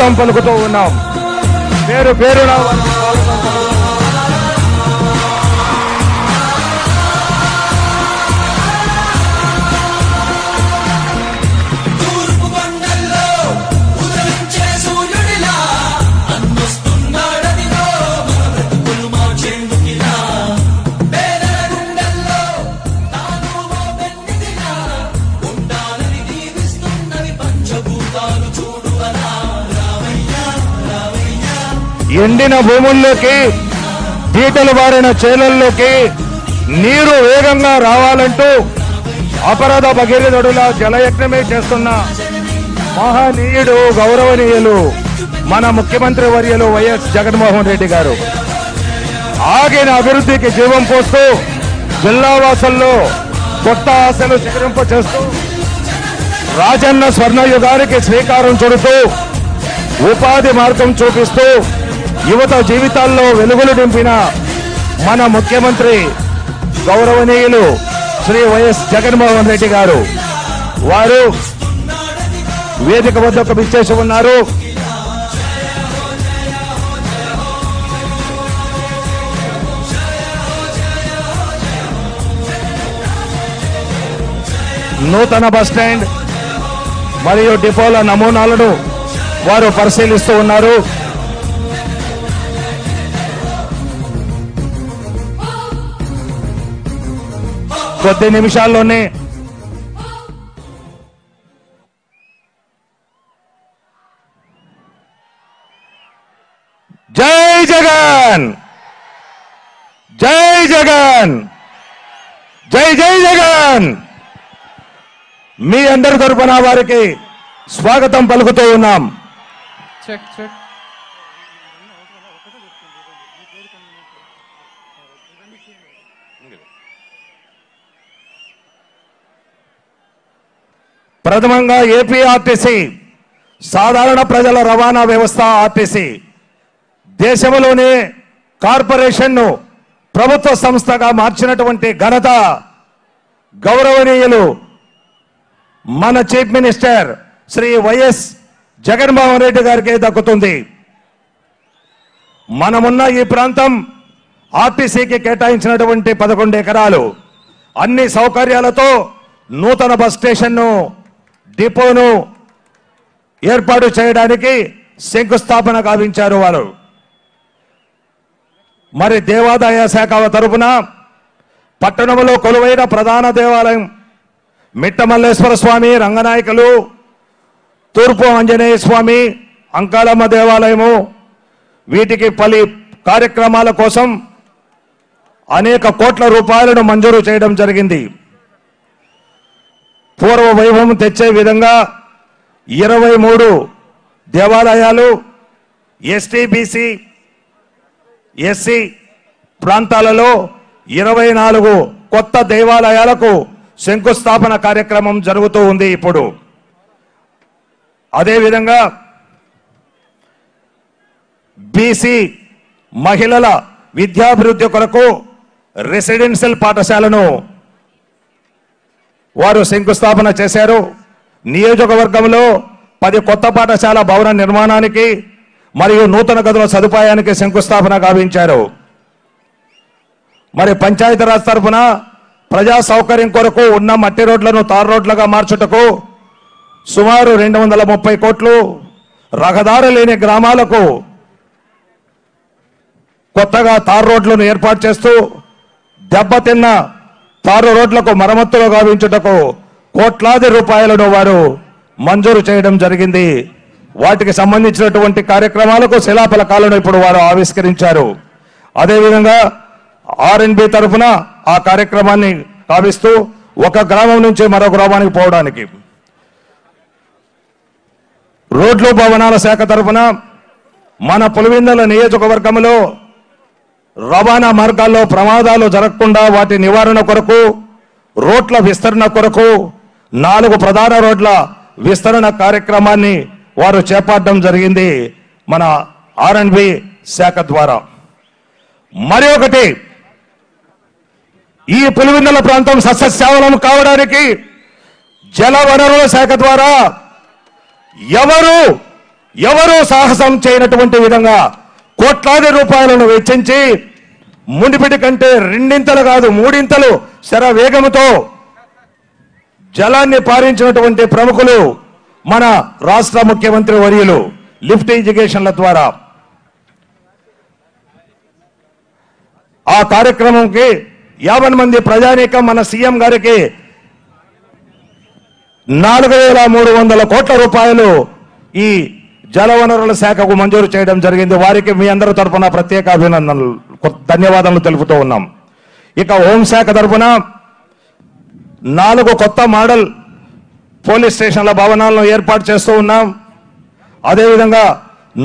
స్వాగతం పలుకుతూ ఉన్నాం. పేరు పేరున ఎండిన భూముల్లోకి పీటలు బారిన చేలల్లోకి నీరు వేగంగా రావాలంటూ అపరాధ భగీరథుడులా జలయజ్ఞమే చేస్తున్న మహనీయుడు గౌరవనీయులు మన ముఖ్యమంత్రి వర్యులు వైఎస్ జగన్మోహన్ రెడ్డి గారు ఆగిన అభివృద్ధికి జీవం పోస్తూ జిల్లావాసుల్లో కొత్త ఆశలు చిగురింప చేస్తూ రాజన్న స్వర్ణయుగానికి శ్రీకారం చుడుతూ ఉపాధి మార్గం చూపిస్తూ యువత జీవితాల్లో వెలుగులు నింపిన మన ముఖ్యమంత్రి గౌరవనీయులు శ్రీ వైఎస్ జగన్మోహన్ రెడ్డి గారు వారు వేదిక వద్దకు విచ్చేసి ఉన్నారు. నూతన బస్టాండ్ మరియు డిపోల నమూనాలను వారు పరిశీలిస్తూ ఉన్నారు. కొద్ది నిమిషాల్లోనే జై జగన్, జై జగన్, జై జై జగన్ మీ అందరి తరపున వారికి స్వాగతం పలుకుతూ ఉన్నాం. ప్రథమంగా ఏపీ ఆర్టీసీ సాధారణ ప్రజల రవాణా వ్యవస్థ ఆర్టీసీ దేశంలోనే కార్పొరేషన్ను ప్రభుత్వ సంస్థగా మార్చినటువంటి ఘనత గౌరవనీయులు మన చీఫ్ మినిస్టర్ శ్రీ వైఎస్ జగన్మోహన్ రెడ్డి గారికి దక్కుతుంది. మనమున్న ఈ ప్రాంతం ఆర్టీసీకి కేటాయించినటువంటి 11 ఎకరాలు అన్ని సౌకర్యాలతో నూతన బస్ స్టేషన్ను డిపోను ఏర్పాటు చేయడానికి శంకుస్థాపన గావించారు వారు. మరి దేవాదాయ శాఖ తరపున పట్టణంలో కొలువైన ప్రధాన దేవాలయం మిట్టమల్లేశ్వర స్వామి, రంగనాయకులు, తూర్పు ఆంజనేయ స్వామి, అంకాలమ్మ దేవాలయము వీటికి పలు కార్యక్రమాల కోసం అనేక కోట్ల రూపాయలను మంజూరు చేయడం జరిగింది. పూర్వ వైభవం తెచ్చే విధంగా 23 దేవాలయాలు ఎస్టీ, బీసీ, ఎస్సీ ప్రాంతాలలో 24 కొత్త దేవాలయాలకు శంకుస్థాపన కార్యక్రమం జరుగుతూ ఉంది. ఇప్పుడు అదేవిధంగా బీసీ మహిళల విద్యాభివృద్ధి కొరకు రెసిడెన్షియల్ పాఠశాలను వారు శంకుస్థాపన చేశారు. నియోజకవర్గంలో 10 కొత్త పాఠశాల భవన నిర్మాణానికి మరియు నూతన గదుల సదుపాయానికి శంకుస్థాపన గావించారు. మరి పంచాయతీరాజ్ తరఫున ప్రజా సౌకర్యం కొరకు ఉన్న మట్టి రోడ్లను తార్ రోడ్లుగా మార్చుటకు సుమారు 230 కోట్లు, రహదారి లేని గ్రామాలకు కొత్తగా తార్ రోడ్లను ఏర్పాటు చేస్తూ దెబ్బతిన్న తారు రోడ్లకు మరమ్మతులు గావించుటకు కోట్లాది రూపాయలను వారు మంజూరు చేయడం జరిగింది. వాటికి సంబంధించినటువంటి కార్యక్రమాలకు శిలాఫలకాలను ఇప్పుడు వారు ఆవిష్కరించారు. అదేవిధంగా ఆర్ఎండ్బి తరఫున ఆ కార్యక్రమాన్ని కావిస్తూ ఒక గ్రామం నుంచి మరో గ్రామానికి పోవడానికి రోడ్లు భవనాల శాఖ తరఫున మన పులివెందుల నియోజకవర్గంలో రవాణా మార్గాల్లో ప్రమాదాలు జరగకుండా వాటి నివారణ కొరకు రోడ్ల విస్తరణ కొరకు 4 ప్రధాన రోడ్ల విస్తరణ కార్యక్రమాన్ని వారు చేపట్టడం జరిగింది మన ఆర్ఎండ్బి శాఖ ద్వారా. మరి ఒకటి, ఈ పులివెందుల ప్రాంతం సస్యశ్యామలం కావడానికి జల వనరుల శాఖ ద్వారా ఎవరు ఎవరూ సాహసం చేయనటువంటి విధంగా కోట్లాది రూపాయలను వెచ్చించి మునిపిటి కంటే రెండింతలు కాదు మూడింతలు శర వేగముతో జలాన్ని పారించినటువంటి ప్రముఖులు మన రాష్ట్ర ముఖ్యమంత్రి వర్యులు లిఫ్ట్ ఇరిగేషన్ల ద్వారా. ఆ కార్యక్రమంకి 50 మంది ప్రజానీకం మన సీఎం గారికి 4,300 కోట్ల రూపాయలు ఈ జలవనరుల శాఖకు మంజూరు చేయడం జరిగింది. వారికి మీ అందరి తరఫున ప్రత్యేక అభినందనలు ధన్యవాదాలు తెలుపుతూ ఉన్నాం. ఇక హోంశాఖ తరఫున 4 కొత్త మోడల్ పోలీస్ స్టేషన్ల భవనాలను ఏర్పాటు చేస్తూ ఉన్నాం. అదేవిధంగా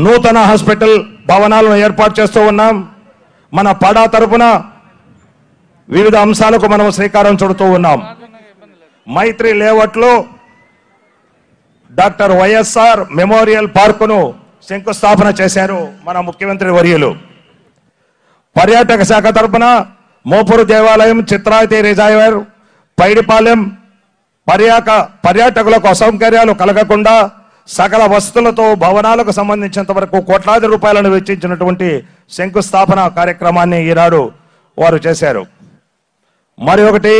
నూతన హాస్పిటల్ భవనాలను ఏర్పాటు చేస్తూ ఉన్నాం. మన పడా తరఫున వివిధ అంశాలకు మనం శ్రీకారం చుడుతూ ఉన్నాం. మైత్రి లేఅవుట్లో డాక్టర్ వైఎస్ఆర్ మెమోరియల్ పార్కును శంకుస్థాపన చేశారు మన ముఖ్యమంత్రి వర్యులు. పర్యాటక శాఖ తరఫున మోపూరు దేవాలయం, చిత్రావతి రిజర్వాయర్, పైడిపాలెం పర్యాటకులకు అసౌకర్యాలు కలగకుండా సకల వసతులతో భవనాలకు సంబంధించినంత వరకు కోట్లాది రూపాయలను వెచ్చించినటువంటి శంకుస్థాపన కార్యక్రమాన్ని ఈనాడు వారు చేశారు. మరి ఒకటి,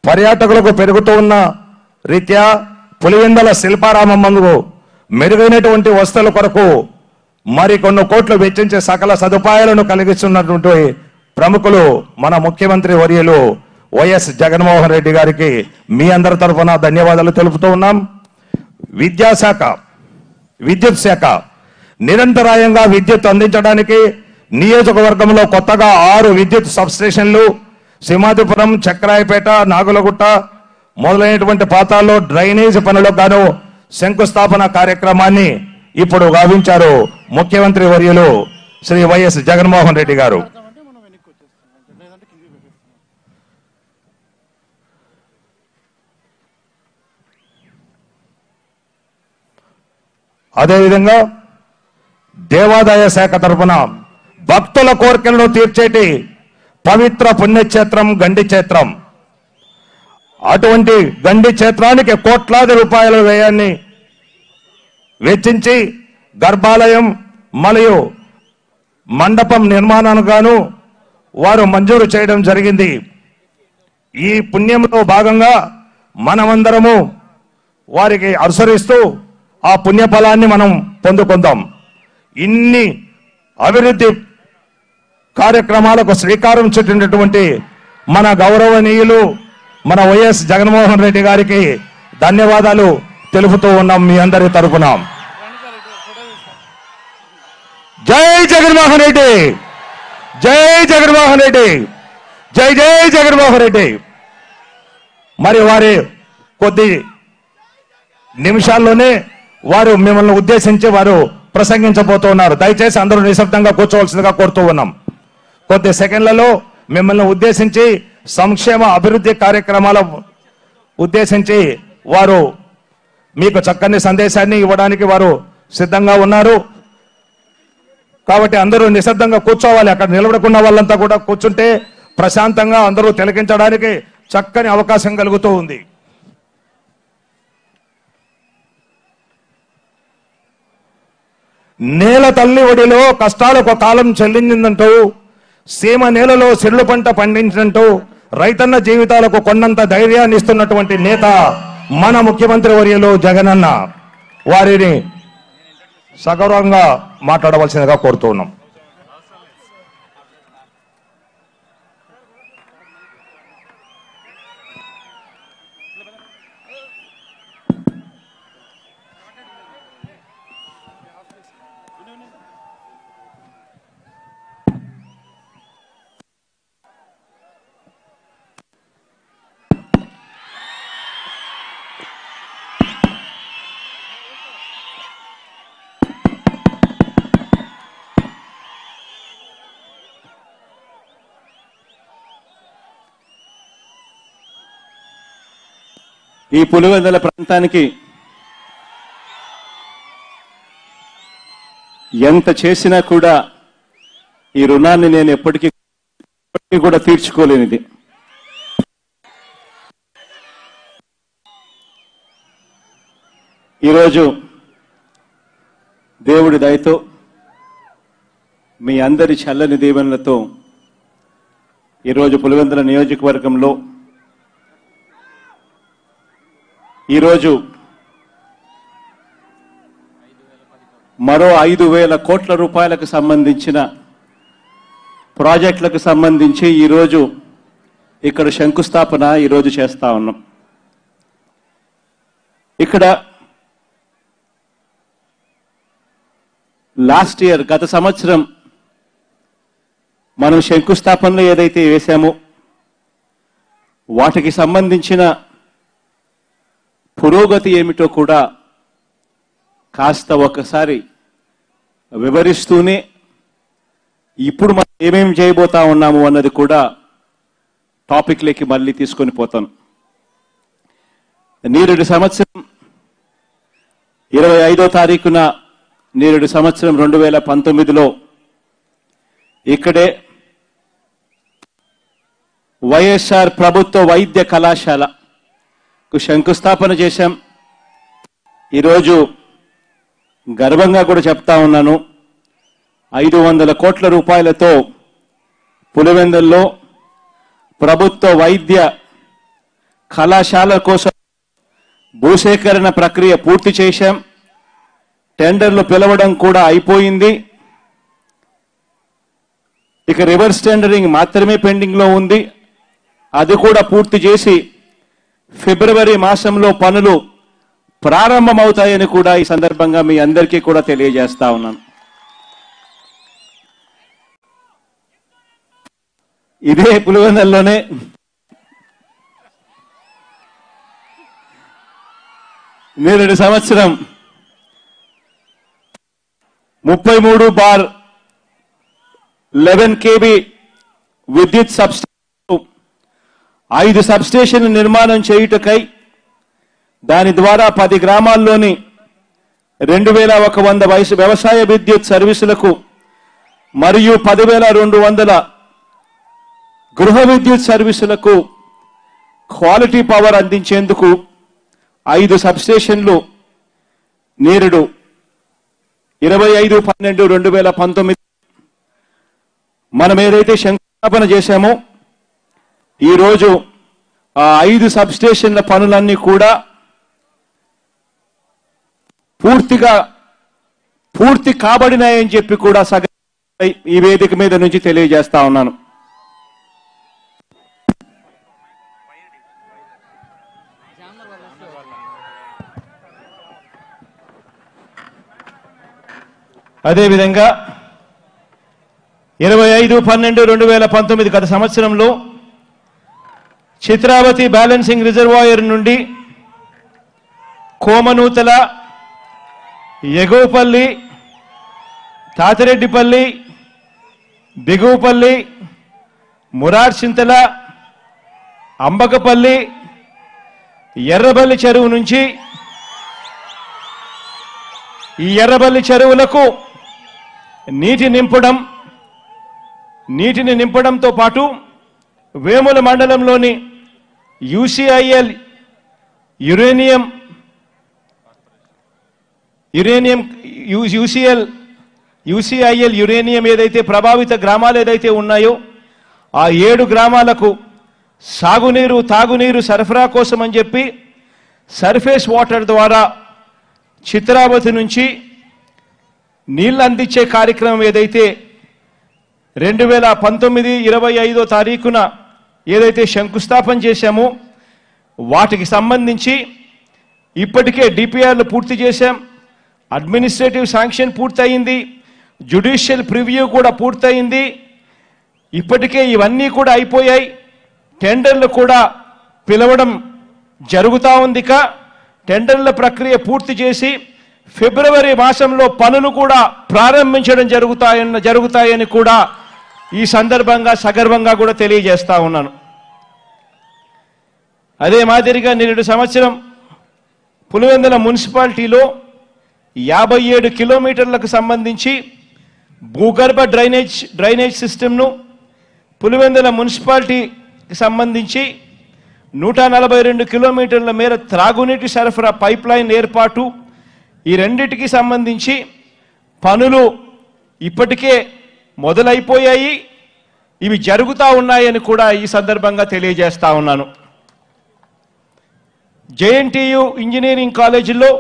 పర్యాటకులకు పెరుగుతూ ఉన్న రీత్యా పులివెందల శిల్పారామందు మెరుగైనటువంటి వసతుల కొరకు మరికొన్ని కోట్లు వెచ్చించే సకల సదుపాయాలను కలిగిస్తున్నటువంటి ప్రముఖులు మన ముఖ్యమంత్రి వర్యులు వైఎస్ జగన్మోహన్ రెడ్డి గారికి మీ అందరి తరఫున ధన్యవాదాలు తెలుపుతూ ఉన్నాం. విద్యాశాఖ, విద్యుత్ శాఖ నిరంతరాయంగా విద్యుత్ అందించడానికి నియోజకవర్గంలో కొత్తగా 6 విద్యుత్ సబ్స్టేషన్లు, సింహాద్రిపురం, చక్రాయపేట, నాగులగుట్ట మొదలైనటువంటి ప్రాంతాల్లో డ్రైనేజ్ పనులకు గాను శంకుస్థాపన కార్యక్రమాన్ని ఇప్పుడు గావించారు ముఖ్యమంత్రి వర్యులు శ్రీ వైఎస్ జగన్మోహన్ రెడ్డి గారు. అదేవిధంగా దేవాదాయ శాఖ తరఫున భక్తుల కోరికలను తీర్చేటి పవిత్ర పుణ్యక్షేత్రం గండి క్షేత్రం. అటువంటి గండి క్షేత్రానికి కోట్లాది రూపాయల వ్యయాన్ని వెచ్చించి గర్భాలయం మరియు మండపం నిర్మాణానికి గాను వారు మంజూరు చేయడం జరిగింది. ఈ పుణ్యంలో భాగంగా మనమందరము వారికి అనుసరిస్తూ ఆ పుణ్యఫలాన్ని మనం పొందుకుందాం. ఇన్ని అభివృద్ధి కార్యక్రమాలకు శ్రీకారం చుట్టినటువంటి మన గౌరవనీయులు మన వైఎస్ జగన్మోహన్ రెడ్డి గారికి ధన్యవాదాలు తెలుపుతూ ఉన్నాం మీ అందరి తరఫున. జై జగన్మోహన్ రెడ్డి, జై జగన్మోహన్ రెడ్డి, జై జై జగన్మోహన్ రెడ్డి. మరి వారి కొద్ది నిమిషాల్లోనే వారు మిమ్మల్ని ఉద్దేశించి వారు ప్రసంగించబోతున్నారు. దయచేసి అందరూ నిశ్శబ్దంగా కూర్చోవలసిందిగా కోరుతూ ఉన్నాం. కొద్ది సెకండ్లలో మిమ్మల్ని ఉద్దేశించి సంక్షేమ అభివృద్ధి కార్యక్రమాల ఉద్దేశించి వారు మీకు చక్కని సందేశాన్ని ఇవ్వడానికి వారు సిద్ధంగా ఉన్నారు. కాబట్టి అందరూ నిశ్శబ్దంగా కూర్చోవాలి. అక్కడ నిలబడుకున్న వాళ్ళంతా కూడా కూర్చుంటే ప్రశాంతంగా అందరూ తిలకించడానికి చక్కని అవకాశం కలుగుతూ ఉంది. నేల తల్లి ఒడిలో కష్టాలకు కాలం చెల్లించిందంటూ, సీమ నేలలో సిరులు పంట పండించినట్టు రైతన్న జీవితాలకు కొన్నంత ధైర్యాన్ని ఇస్తున్నటువంటి నేత మన ముఖ్యమంత్రి వర్యులు జగనన్న. వారిని సగౌరవంగా మాట్లాడవలసిందిగా కోరుతూ ఉన్నాం. ఈ పులివెందుల ప్రాంతానికి ఎంత చేసినా కూడా ఈ రుణాన్ని నేను ఎప్పటికీ కూడా తీర్చుకోలేనిది. ఈరోజు దేవుడి దయతో మీ అందరి చల్లని దీవెనలతో ఈరోజు పులివెందుల నియోజకవర్గంలో ఈరోజు మరో 5,000 కోట్ల రూపాయలకు సంబంధించిన ప్రాజెక్టులకు సంబంధించి ఈరోజు ఇక్కడ శంకుస్థాపన ఈరోజు చేస్తా ఉన్నాం. ఇక్కడ లాస్ట్ ఇయర్ గత సంవత్సరం మనం శంకుస్థాపనలో ఏదైతే వేశామో వాటికి సంబంధించిన పురోగతి ఏమిటో కూడా కాస్త ఒకసారి వివరిస్తూనే ఇప్పుడు మనం ఏమేమి చేయబోతా ఉన్నాము అన్నది కూడా టాపిక్లోకి మళ్ళీ తీసుకొని పోతాను. నేరేడు సంవత్సరం 25వ తారీఖున నేరేడు సంవత్సరం 2019లో ఇక్కడే వైఎస్ఆర్ ప్రభుత్వ వైద్య కళాశాలకు శంకుస్థాపన చేశాం. ఈరోజు గర్వంగా కూడా చెప్తా ఉన్నాను, 500 కోట్ల రూపాయలతో పులివెందుల్లో ప్రభుత్వ వైద్య కళాశాల కోసం భూసేకరణ ప్రక్రియ పూర్తి చేశాం. టెండర్లు పిలవడం కూడా అయిపోయింది. ఇక రివర్స్ టెండరింగ్ మాత్రమే పెండింగ్ లో ఉంది. అది కూడా పూర్తి చేసి ఫిబ్రవరి మాసంలో పనులు ప్రారంభమవుతాయని కూడా ఈ సందర్భంగా మీ అందరికీ కూడా తెలియజేస్తా ఉన్నాను. ఇదే పులివెందుల్లోనే నేరేడు సంవత్సరం 33/11 kV విద్యుత్ సబ్స్టేషన్ 5 సబ్స్టేషన్ల నిర్మాణం చేయుటకై దాని ద్వారా 10 గ్రామాల్లోని 2,100 వ్యవసాయ విద్యుత్ సర్వీసులకు మరియు 10,200 గృహ విద్యుత్ సర్వీసులకు క్వాలిటీ పవర్ అందించేందుకు 5 సబ్స్టేషన్లు నేరుడు 25/12/2019 మనం ఏదైతే శంకుస్థాపన చేశామో ఈరోజు ఆ 5 సబ్స్టేషన్ల పనులన్నీ కూడా పూర్తి కాబడినాయని చెప్పి కూడా ఈ వేదిక మీద నుంచి తెలియజేస్తా ఉన్నాను. అదేవిధంగా 25/12/2019 గత సంవత్సరంలో చిత్రావతి బ్యాలెన్సింగ్ రిజర్వాయర్ నుండి కోమనూతల, ఎగువపల్లి, తాతిరెడ్డిపల్లి, బిగువపల్లి, మురార్చింతల, అంబకపల్లి, ఎర్రబల్లి చెరువు నుంచి ఈ ఎర్రబల్లి చెరువులకు నీటిని నింపడంతో పాటు వేముల మండలంలోని యూసీఐఎల్ యురేనియం ఏదైతే ప్రభావిత గ్రామాలు ఏదైతే ఉన్నాయో ఆ 7 గ్రామాలకు సాగునీరు, తాగునీరు సరఫరా కోసం అని చెప్పి సర్ఫేస్ వాటర్ ద్వారా చిత్రావతి నుంచి నీళ్లు అందించే కార్యక్రమం ఏదైతే 2019-25వ తారీఖున ఏదైతే శంకుస్థాపన చేశామో వాటికి సంబంధించి ఇప్పటికే డిపిఆర్లు పూర్తి చేశాం. అడ్మినిస్ట్రేటివ్ శాంక్షన్ పూర్తయింది. జ్యుడిషియల్ ప్రివ్యూ కూడా పూర్తయింది. ఇప్పటికే ఇవన్నీ కూడా అయిపోయాయి. టెండర్లు కూడా పిలవడం జరుగుతూ ఉంది. టెండర్ల ప్రక్రియ పూర్తి చేసి ఫిబ్రవరి మాసంలో పనులు కూడా ప్రారంభించడం జరుగుతాయని కూడా ఈ సందర్భంగా సగర్వంగా కూడా తెలియజేస్తా ఉన్నాను. అదే మాదిరిగా నేడు సంవత్సరం పులివెందుల మున్సిపాలిటీలో 57 కిలోమీటర్లకు సంబంధించి భూగర్భ డ్రైనేజ్ సిస్టమ్ను పులివెందుల మున్సిపాలిటీకి సంబంధించి 142 కిలోమీటర్ల మేర త్రాగునీటి సరఫరా పైప్ లైన్ ఏర్పాటు, ఈ రెండిటికి సంబంధించి పనులు ఇప్పటికే మొదలైపోయాయి, ఇవి జరుగుతూ ఉన్నాయని కూడా ఈ సందర్భంగా తెలియజేస్తా ఉన్నాను. జేఎన్టీయు ఇంజనీరింగ్ కాలేజీలో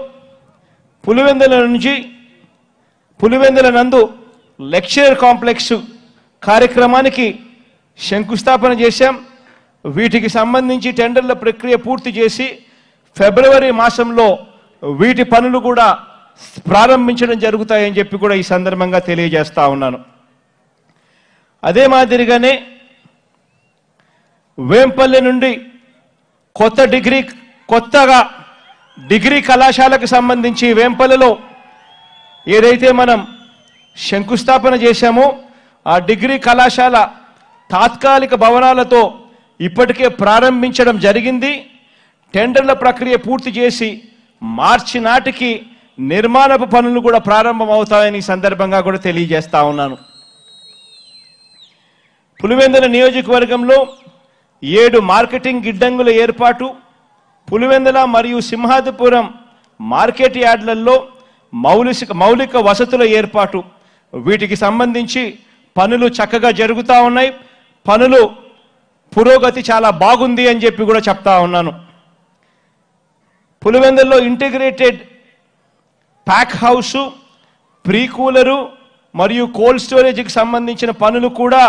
పులివెందుల నందు లెక్చర్ కాంప్లెక్స్ కార్యక్రమానికి శంకుస్థాపన చేశాం. వీటికి సంబంధించి టెండర్ల ప్రక్రియ పూర్తి చేసి ఫిబ్రవరి మాసంలో వీటి పనులు కూడా ప్రారంభించడం జరుగుతాయని చెప్పి కూడా ఈ సందర్భంగా తెలియజేస్తా ఉన్నాను. అదే మాదిరిగానే వేంపల్లి నుండి కొత్తగా డిగ్రీ కళాశాలకు సంబంధించి వేంపల్లిలో ఏదైతే మనం శంకుస్థాపన చేశామో ఆ డిగ్రీ కళాశాల తాత్కాలిక భవనాలతో ఇప్పటికే ప్రారంభించడం జరిగింది. టెండర్ల ప్రక్రియ పూర్తి చేసి మార్చి నాటికి నిర్మాణపు పనులు కూడా ప్రారంభమవుతాయని సందర్భంగా కూడా తెలియజేస్తా ఉన్నాను. పులివెందుల నియోజకవర్గంలో 7 మార్కెటింగ్ గిడ్డంగుల ఏర్పాటు, పులివెందుల మరియు సింహాద్రిపురం మార్కెట్ యార్డులలో మౌలిక వసతుల ఏర్పాటు, వీటికి సంబంధించి పనులు చక్కగా జరుగుతూ ఉన్నాయి. పనులు పురోగతి చాలా బాగుంది అని చెప్పి కూడా చెప్తా ఉన్నాను. పులివెందుల్లో integrated pack house, pre cooler మరియు కోల్డ్ స్టోరేజ్కి సంబంధించిన పనులు కూడా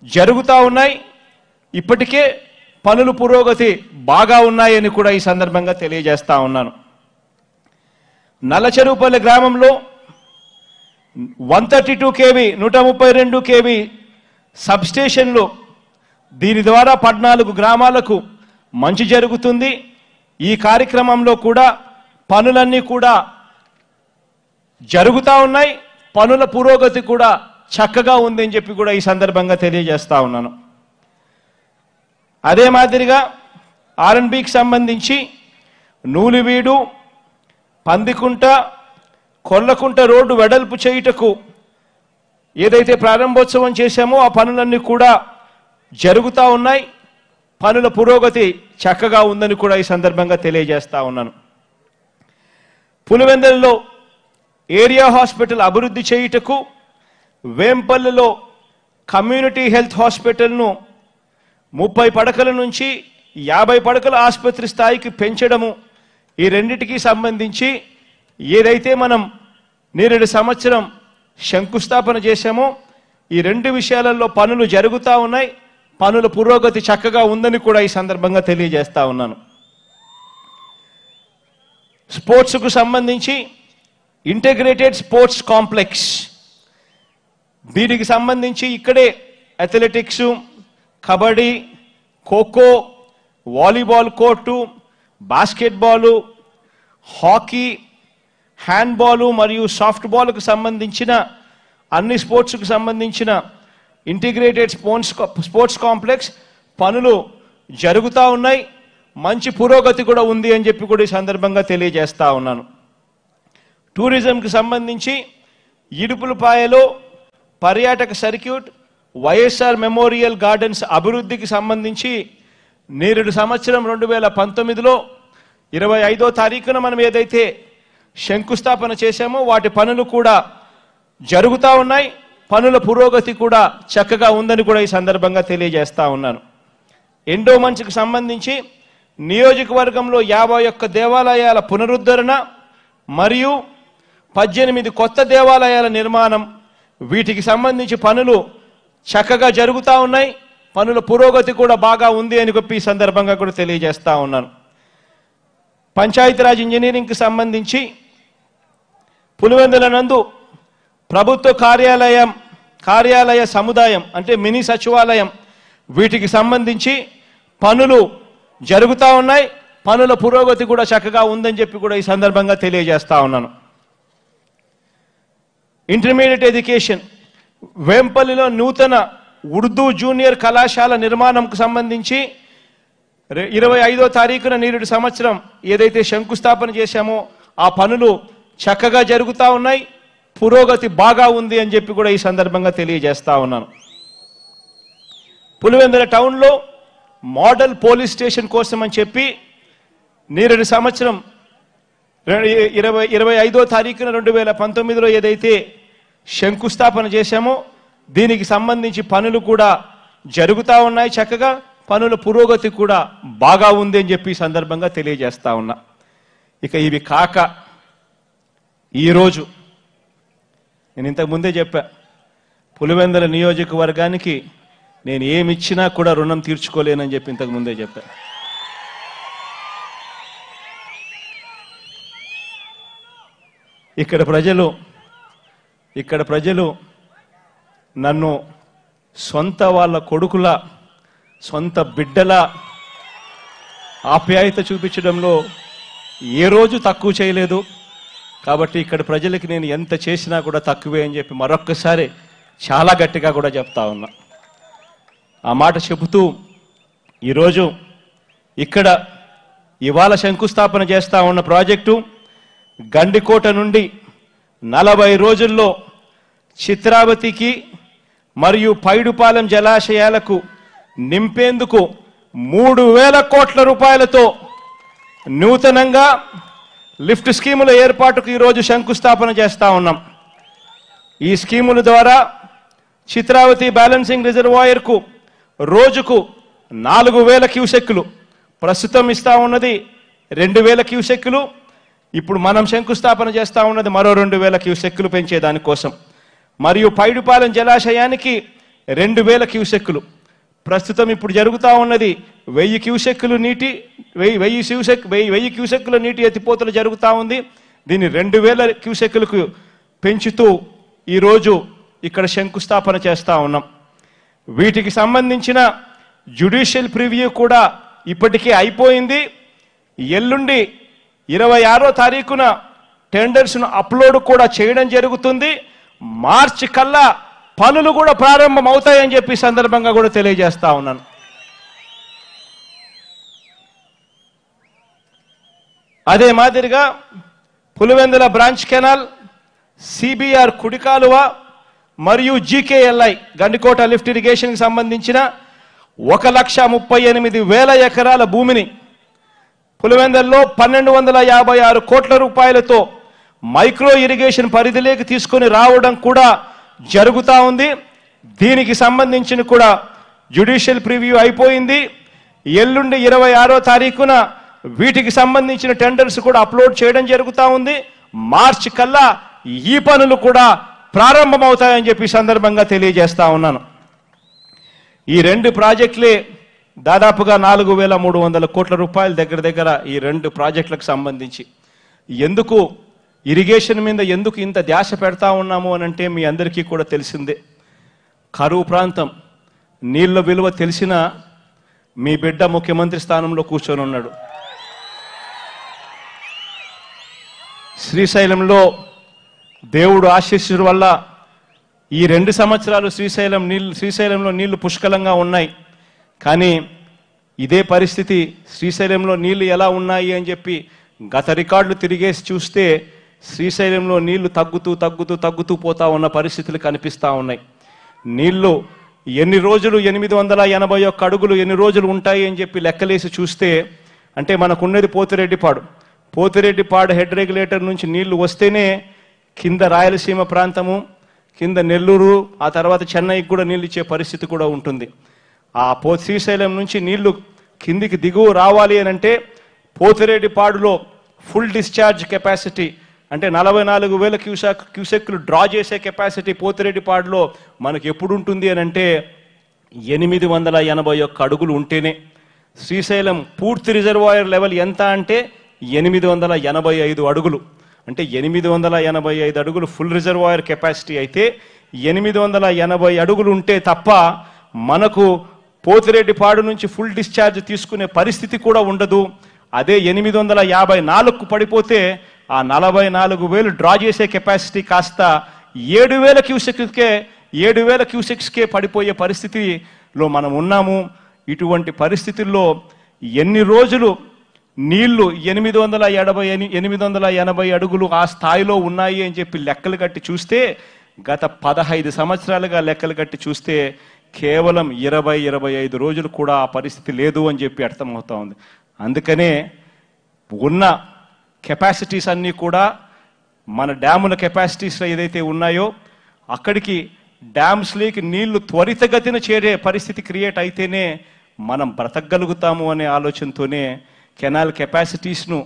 జరుగుతూ ఉన్నాయి. ఇప్పటికే పనులు పురోగతి బాగా ఉన్నాయని కూడా ఈ సందర్భంగా తెలియజేస్తా ఉన్నాను. నల్లచెరువుపల్లి గ్రామంలో 132 kV 132 kV సబ్స్టేషన్లు, దీని ద్వారా 14 గ్రామాలకు మంచి జరుగుతుంది. ఈ కార్యక్రమంలో కూడా పనులన్నీ కూడా జరుగుతూ ఉన్నాయి. పనుల పురోగతి కూడా చక్కగా ఉందని చెప్పి కూడా ఈ సందర్భంగా తెలియజేస్తా ఉన్నాను. అదే మాదిరిగా ఆర్ఎన్బికి సంబంధించి నూలివీడు, పందికుంట, కొల్లకుంట రోడ్డు వెడల్పు చేయుటకు ఏదైతే ప్రారంభోత్సవం చేశామో ఆ పనులన్నీ కూడా జరుగుతూ ఉన్నాయి. పనుల పురోగతి చక్కగా ఉందని కూడా ఈ సందర్భంగా తెలియజేస్తా ఉన్నాను. పులివెందులలో ఏరియా హాస్పిటల్ అభివృద్ధి చేయుటకు వేంపల్లిలో కమ్యూనిటీ హెల్త్ హాస్పిటల్ను 30 పడకల నుంచి 50 పడకల ఆసుపత్రి స్థాయికి పెంచడము, ఈ రెండిటికి సంబంధించి ఏదైతే మనం నేరేడు సంవత్సరం శంకుస్థాపన చేశామో ఈ రెండు విషయాలలో పనులు జరుగుతూ ఉన్నాయి. పనుల పురోగతి చక్కగా ఉందని కూడా ఈ సందర్భంగా తెలియజేస్తా ఉన్నాను. స్పోర్ట్స్కు సంబంధించి ఇంటిగ్రేటెడ్ స్పోర్ట్స్ కాంప్లెక్స్, దీనికి సంబంధించి ఇక్కడే athletics, kabaddi, kho-kho, volleyball court, basketball, hockey, handball మరియు సాఫ్ట్ బాల్కు సంబంధించిన అన్ని స్పోర్ట్స్కు సంబంధించిన ఇంటిగ్రేటెడ్ స్పోర్ట్స్ కాంప్లెక్స్ పనులు జరుగుతూ ఉన్నాయి. మంచి పురోగతి కూడా ఉంది అని చెప్పి కూడా ఈ సందర్భంగా తెలియజేస్తా ఉన్నాను. టూరిజంకి సంబంధించి ఇడుపులపాయలో పర్యాటక సర్క్యూట్, వైఎస్ఆర్ మెమోరియల్ గార్డెన్స్ అభివృద్ధికి సంబంధించి నేరేడు సంవత్సరం 2019లో 25వ తారీఖున మనం ఏదైతే శంకుస్థాపన చేశామో వాటి పనులు కూడా జరుగుతూ ఉన్నాయి. పనుల పురోగతి కూడా చక్కగా ఉందని కూడా ఈ సందర్భంగా తెలియజేస్తా ఉన్నాను. ఎండోమెంట్స్కి సంబంధించి నియోజకవర్గంలో 51 దేవాలయాల పునరుద్ధరణ మరియు 18 కొత్త దేవాలయాల నిర్మాణం, వీటికి సంబంధించి పనులు చక్కగా జరుగుతూ ఉన్నాయి. పనుల పురోగతి కూడా బాగా ఉంది అని చెప్పి ఈ సందర్భంగా కూడా తెలియజేస్తా ఉన్నాను. పంచాయతీరాజ్ ఇంజనీరింగ్కి సంబంధించి పులివెందుల నందు ప్రభుత్వ కార్యాలయ సముదాయం అంటే మినీ సచివాలయం, వీటికి సంబంధించి పనులు జరుగుతూ ఉన్నాయి. పనుల పురోగతి కూడా చక్కగా ఉందని చెప్పి కూడా ఈ సందర్భంగా తెలియజేస్తా ఉన్నాను. ఇంటర్మీడియట్ ఎడ్యుకేషన్, వేంపల్లిలో నూతన ఉర్దూ జూనియర్ కళాశాల నిర్మాణంకు సంబంధించి 25వ తారీఖున నేరేడు సంవత్సరం ఏదైతే శంకుస్థాపన చేశామో ఆ పనులు చక్కగా జరుగుతూ ఉన్నాయి. పురోగతి బాగా ఉంది అని చెప్పి కూడా ఈ సందర్భంగా తెలియజేస్తా ఉన్నాను. పులివెందుల టౌన్లో మోడల్ పోలీస్ స్టేషన్ కోసం అని చెప్పి నేరేడు సంవత్సరం 25వ తారీఖున 2019లో ఏదైతే శంకుస్థాపన చేశామో దీనికి సంబంధించి పనులు కూడా జరుగుతూ ఉన్నాయి. చక్కగా పనుల పురోగతి కూడా బాగా ఉంది అని చెప్పి ఈ సందర్భంగా తెలియజేస్తా ఉన్నా. ఇక ఇవి కాక ఈరోజు నేను ఇంతకు ముందే చెప్పా, పులివెందుల నియోజకవర్గానికి నేను ఏమిచ్చినా కూడా రుణం తీర్చుకోలేనని చెప్పి ఇంతకు ముందే చెప్పా. ఇక్కడ ప్రజలు నన్ను సొంత వాళ్ళ కొడుకుల, సొంత బిడ్డల ఆప్యాయత చూపించడంలో ఏ రోజు తక్కువ చేయలేదు. కాబట్టి ఇక్కడ ప్రజలకి నేను ఎంత చేసినా కూడా తక్కువే అని చెప్పి మరొక్కసారి చాలా గట్టిగా కూడా చెప్తా ఉన్నా. ఆ మాట చెబుతూ ఈరోజు ఇక్కడ ఇవాళ శంకుస్థాపన చేస్తా ఉన్న ప్రాజెక్టు గండికోట నుండి 40 రోజుల్లో చిత్రావతికి మరియు పైడుపాలెం జలాశయాలకు నింపేందుకు 3,000 కోట్ల రూపాయలతో నూతనంగా లిఫ్ట్ స్కీముల ఏర్పాటుకు ఈరోజు శంకుస్థాపన చేస్తా ఉన్నాం. ఈ స్కీముల ద్వారా చిత్రావతి బ్యాలెన్సింగ్ రిజర్వాయర్కు రోజుకు 4,000 క్యూసెక్కులు, ప్రస్తుతం ఇస్తా ఉన్నది 2,000 క్యూసెక్కులు, ఇప్పుడు మనం శంకుస్థాపన చేస్తా ఉన్నది మరో 2,000 క్యూసెక్కులు పెంచేదానికోసం. మరియు పైడుపాలెం జలాశయానికి 2,000 క్యూసెక్కులు, ప్రస్తుతం ఇప్పుడు జరుగుతూ ఉన్నది 1,000 క్యూసెక్కులు నీటి 1,000 క్యూసెక్కుల నీటి ఎత్తిపోతలు జరుగుతూ ఉంది. దీన్ని 2,000 క్యూసెక్కులకు పెంచుతూ ఈరోజు ఇక్కడ శంకుస్థాపన చేస్తా ఉన్నాం. వీటికి సంబంధించిన జ్యుడిషియల్ ప్రివ్యూ కూడా ఇప్పటికే అయిపోయింది. ఎల్లుండి 26వ తారీఖున టెండర్స్ను అప్లోడ్ కూడా చేయడం జరుగుతుంది. మార్చి కల్లా పనులు కూడా ప్రారంభం అవుతాయని చెప్పి సందర్భంగా కూడా తెలియజేస్తా ఉన్నాను. అదే మాదిరిగా పులివెందుల బ్రాంచ్ కెనాల్, సిబిఆర్ కుడికాలువ మరియు జీకేఎల్ఐ గండికోట లిఫ్ట్ ఇరిగేషన్కి సంబంధించిన 1,38,000 ఎకరాల భూమిని పులివెందుల్లో 1,256 కోట్ల రూపాయలతో మైక్రో ఇరిగేషన్ పరిధిలోకి తీసుకొని రావడం కూడా జరుగుతూ ఉంది. దీనికి సంబంధించిన కూడా జ్యుడిషియల్ ప్రివ్యూ అయిపోయింది. ఎల్లుండి 26వ తారీఖున వీటికి సంబంధించిన టెండర్స్ కూడా అప్లోడ్ చేయడం జరుగుతూ ఉంది. మార్చి కల్లా ఈ పనులు కూడా ప్రారంభమవుతాయని చెప్పి సందర్భంగా తెలియజేస్తా ఉన్నాను. ఈ 2 ప్రాజెక్టులే దాదాపుగా 4,300 కోట్ల రూపాయల దగ్గర ఈ 2 ప్రాజెక్టులకు సంబంధించి. ఎందుకు ఇరిగేషన్ మీద ఎందుకు ఇంత ధ్యాస పెడతా ఉన్నాము అని అంటే మీ అందరికీ కూడా తెలిసిందే. కరువు ప్రాంతం, నీళ్ళ విలువ తెలిసిన మీ బిడ్డ ముఖ్యమంత్రి స్థానంలో కూర్చొని ఉన్నాడు. శ్రీశైలంలో దేవుడు ఆశీస్సుల వల్ల ఈ 2 సంవత్సరాలు శ్రీశైలంలో నీళ్లు పుష్కలంగా ఉన్నాయి. కానీ ఇదే పరిస్థితి శ్రీశైలంలో నీళ్లు ఎలా ఉన్నాయి అని చెప్పి గత రికార్డులు తిరిగేసి చూస్తే శ్రీశైలంలో నీళ్లు తగ్గుతూ పోతా ఉన్న పరిస్థితులు కనిపిస్తూ ఉన్నాయి. నీళ్లు ఎన్ని రోజులు 881 అడుగులు ఎన్ని రోజులు ఉంటాయి అని చెప్పి లెక్కలేసి చూస్తే, అంటే మనకున్నది పోతిరెడ్డిపాడు హెడ్ రెగ్యులేటర్ నుంచి నీళ్లు వస్తేనే కింద రాయలసీమ ప్రాంతము, కింద నెల్లూరు, ఆ తర్వాత చెన్నైకి కూడా నీళ్ళు ఇచ్చే పరిస్థితి కూడా ఉంటుంది. ఆ శ్రీశైలం నుంచి నీళ్లు కిందికి దిగువ రావాలి అని అంటే పోతిరెడ్డిపాడులో ఫుల్ డిశ్చార్జ్ కెపాసిటీ అంటే 44,000 క్యూసెక్లు డ్రా చేసే కెపాసిటీ పోతిరెడ్డిపాడులో మనకు ఎప్పుడు ఉంటుంది అని అంటే 881 అడుగులు ఉంటేనే. శ్రీశైలం పూర్తి రిజర్వాయర్ లెవెల్ ఎంత అంటే 885 అడుగులు. అంటే 885 అడుగులు ఫుల్ రిజర్వాయర్ కెపాసిటీ అయితే 880 అడుగులు ఉంటే తప్ప మనకు పోతిరెడ్డిపాడు నుంచి ఫుల్ డిశ్చార్జ్ తీసుకునే పరిస్థితి కూడా ఉండదు. అదే 854కు పడిపోతే ఆ 44,000 డ్రా చేసే కెపాసిటీ కాస్త 7,000 క్యూసెక్స్కే పడిపోయే పరిస్థితిలో మనం ఉన్నాము. ఇటువంటి పరిస్థితుల్లో ఎన్ని రోజులు నీళ్లు 880 అడుగులు ఆ స్థాయిలో ఉన్నాయి అని చెప్పి లెక్కలు కట్టి చూస్తే, గత 15 సంవత్సరాలుగా లెక్కలు కట్టి చూస్తే కేవలం 20-25 రోజులు కూడా ఆ పరిస్థితి లేదు అని చెప్పి అర్థమవుతా ఉంది. అందుకనే ఉన్న కెపాసిటీస్ అన్నీ కూడా మన డ్యాముల కెపాసిటీస్ ఏదైతే ఉన్నాయో అక్కడికి డ్యామ్స్లోకి నీళ్లు త్వరితగతిన చేరే పరిస్థితి క్రియేట్ అయితేనే మనం బ్రతకగలుగుతాము అనే ఆలోచనతోనే కెనాల్ కెపాసిటీస్ను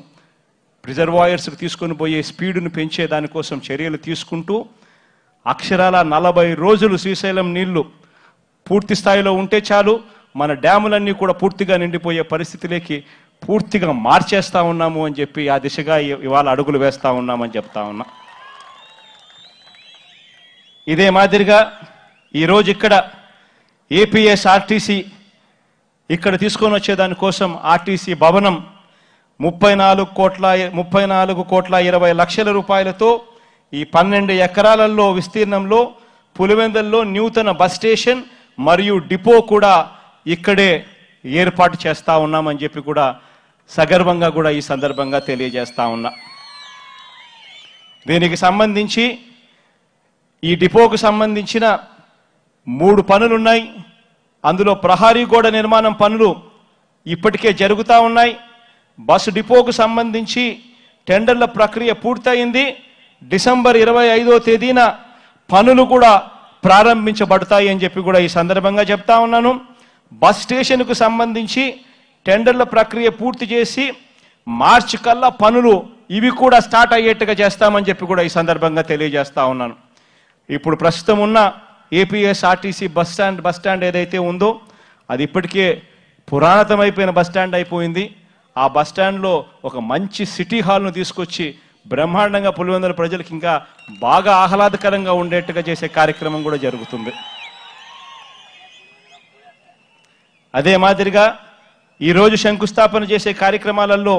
రిజర్వాయర్స్కి తీసుకొని పోయే స్పీడును పెంచే దానికోసం చర్యలు తీసుకుంటూ అక్షరాల 40 రోజులు శ్రీశైలం నీళ్లు పూర్తి స్థాయిలో ఉంటే చాలు మన డ్యాములన్నీ కూడా పూర్తిగా నిండిపోయే పరిస్థితిలోకి పూర్తిగా మార్చేస్తా ఉన్నాము అని చెప్పి ఆ దిశగా ఇవాళ అడుగులు వేస్తా ఉన్నామని చెప్తా ఉన్నా. ఇదే మాదిరిగా ఈరోజు ఇక్కడ ఏపీఎస్ఆర్టీసీ ఇక్కడ తీసుకొని వచ్చేదానికోసం ఆర్టీసీ భవనం 34 కోట్ల 20 లక్షల రూపాయలతో ఈ 12 ఎకరాలలో విస్తీర్ణంలో పులివెందుల్లో నూతన బస్ స్టేషన్ మరియు డిపో కూడా ఇక్కడే ఏర్పాటు చేస్తా ఉన్నామని చెప్పి కూడా సగర్వంగా కూడా ఈ సందర్భంగా తెలియజేస్తా ఉన్నా. దీనికి సంబంధించి ఈ డిపోకు సంబంధించిన 3 పనులున్నాయి. అందులో ప్రహారీ గోడ నిర్మాణం పనులు ఇప్పటికే జరుగుతూ ఉన్నాయి. బస్సు డిపోకు సంబంధించి టెండర్ల ప్రక్రియ పూర్తయింది. డిసెంబర్ 25వ తేదీన పనులు కూడా ప్రారంభించబడతాయి అని చెప్పి కూడా ఈ సందర్భంగా చెప్తా ఉన్నాను. బస్ స్టేషన్కు సంబంధించి టెండర్ల ప్రక్రియ పూర్తి చేసి మార్చి కల్లా పనులు ఇవి కూడా స్టార్ట్ అయ్యేట్టుగా చేస్తామని చెప్పి కూడా ఈ సందర్భంగా తెలియజేస్తా ఉన్నాను. ఇప్పుడు ప్రస్తుతం ఉన్న ఏపీఎస్ఆర్టీసీ బస్ స్టాండ్ ఏదైతే ఉందో అది ఇప్పటికే పురాతనమైపోయిన బస్ స్టాండ్ అయిపోయింది. ఆ బస్ స్టాండ్లో ఒక మంచి సిటీ హాల్ను తీసుకొచ్చి బ్రహ్మాండంగా పులివెందుల ప్రజలకు ఇంకా బాగా ఆహ్లాదకరంగా ఉండేట్టుగా చేసే కార్యక్రమం కూడా జరుగుతుంది. అదే మాదిరిగా ఈరోజు శంకుస్థాపన చేసే కార్యక్రమాలలో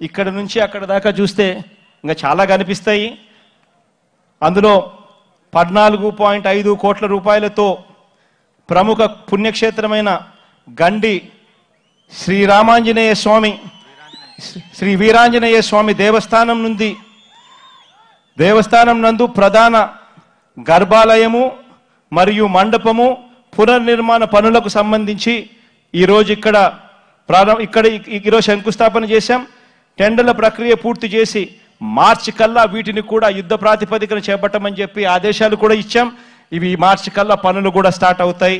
ఇక్కడ నుంచి అక్కడ దాకా చూస్తే ఇంకా చాలా కనిపిస్తాయి. అందులో 14.5 కోట్ల రూపాయలతో ప్రముఖ పుణ్యక్షేత్రమైన గండి శ్రీ వీరాంజనేయ స్వామి దేవస్థానం నందు ప్రధాన గర్భాలయము మరియు మండపము పునర్నిర్మాణ పనులకు సంబంధించి ఈరోజు ఇక్కడ ఈరోజు శంకుస్థాపన చేశాం. టెండర్ల ప్రక్రియ పూర్తి చేసి మార్చి కల్లా వీటిని కూడా యుద్ధ ప్రాతిపదికన చేపట్టమని చెప్పి ఆదేశాలు కూడా ఇచ్చాం. ఇవి మార్చి కల్లా పనులు కూడా స్టార్ట్ అవుతాయి.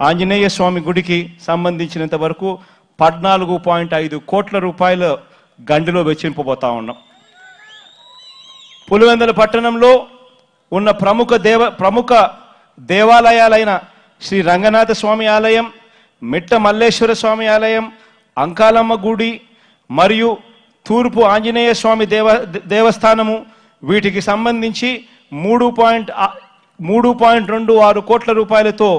ఆంజనేయ స్వామి గుడికి సంబంధించినంత వరకు 14.5 కోట్ల రూపాయలు గండిలో వెచ్చింపబోతా ఉన్నాం. పులివెందుల పట్టణంలో ఉన్న ప్రముఖ దేవాలయాలైన శ్రీ రంగనాథ స్వామి ఆలయం, మిట్ట మల్లేశ్వర స్వామి ఆలయం, అంకాలమ్మ గుడి మరియు తూర్పు ఆంజనేయ స్వామి దేవస్థానము వీటికి సంబంధించి 3.26 కోట్ల రూపాయలతో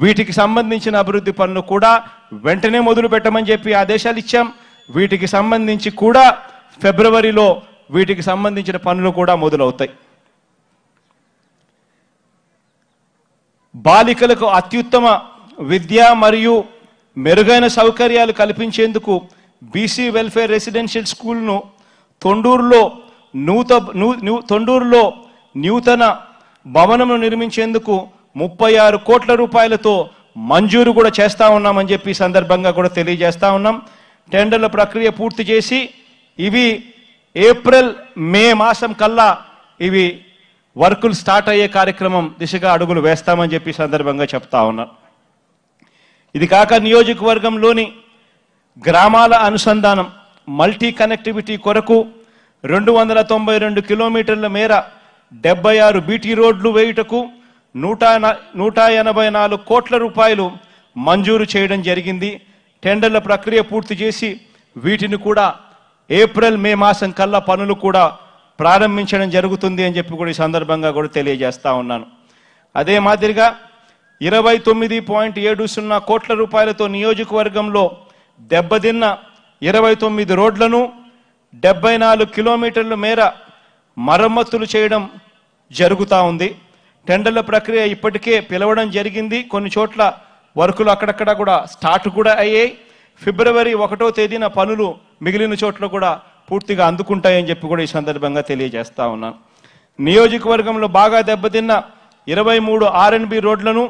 వీటికి సంబంధించిన అభివృద్ధి పనులు కూడా వెంటనే మొదలు పెట్టమని చెప్పి ఆదేశాలు ఇచ్చాం. వీటికి సంబంధించి కూడా ఫిబ్రవరిలో వీటికి సంబంధించిన పనులు కూడా మొదలవుతాయి. బాలికలకు అత్యుత్తమ విద్య మరియు మెరుగైన సౌకర్యాలు కల్పించేందుకు బీసీ వెల్ఫేర్ రెసిడెన్షియల్ స్కూల్ను తొండూరులో నూతన భవనము నిర్మించేందుకు 36 కోట్ల రూపాయలతో మంజూరు కూడా చేస్తా ఉన్నామని చెప్పి సందర్భంగా కూడా తెలియజేస్తా ఉన్నాం. టెండర్ల ప్రక్రియ పూర్తి చేసి ఇవి ఏప్రిల్-మే మాసం కల్లా ఇవి వర్కులు స్టార్ట్ అయ్యే కార్యక్రమం దిశగా అడుగులు వేస్తామని చెప్పి సందర్భంగా చెప్తా ఉన్నాం. ఇది కాక నియోజకవర్గంలోని గ్రామాల అనుసంధానం మల్టీ కనెక్టివిటీ కొరకు 292 కిలోమీటర్ల మేర 76 బీటీ రోడ్లు వేయుటకు 184 కోట్ల రూపాయలు మంజూరు చేయడం జరిగింది. టెండర్ల ప్రక్రియ పూర్తి చేసి వీటిని కూడా ఏప్రిల్-మే మాసం కల్లా పనులు కూడా ప్రారంభించడం జరుగుతుంది అని చెప్పి కూడా ఈ సందర్భంగా కూడా తెలియజేస్తా ఉన్నాను. అదే మాదిరిగా 29.70 కోట్ల రూపాయలతో నియోజకవర్గంలో దెబ్బతిన్న 29 రోడ్లను 74 కిలోమీటర్ల మేర మరమ్మతులు చేయడం జరుగుతూ ఉంది. టెండర్ల ప్రక్రియ ఇప్పటికే పిలవడం జరిగింది. కొన్ని చోట్ల వర్కులు అక్కడక్కడ కూడా స్టార్ట్ కూడా అయ్యాయి. ఫిబ్రవరి 1వ తేదీన పనులు మిగిలిన చోట్ల కూడా పూర్తిగా అందుకుంటాయని చెప్పి కూడా ఈ సందర్భంగా తెలియజేస్తా ఉన్నాను. నియోజకవర్గంలో బాగా దెబ్బతిన్న 23 ఆర్ఎన్బి రోడ్లను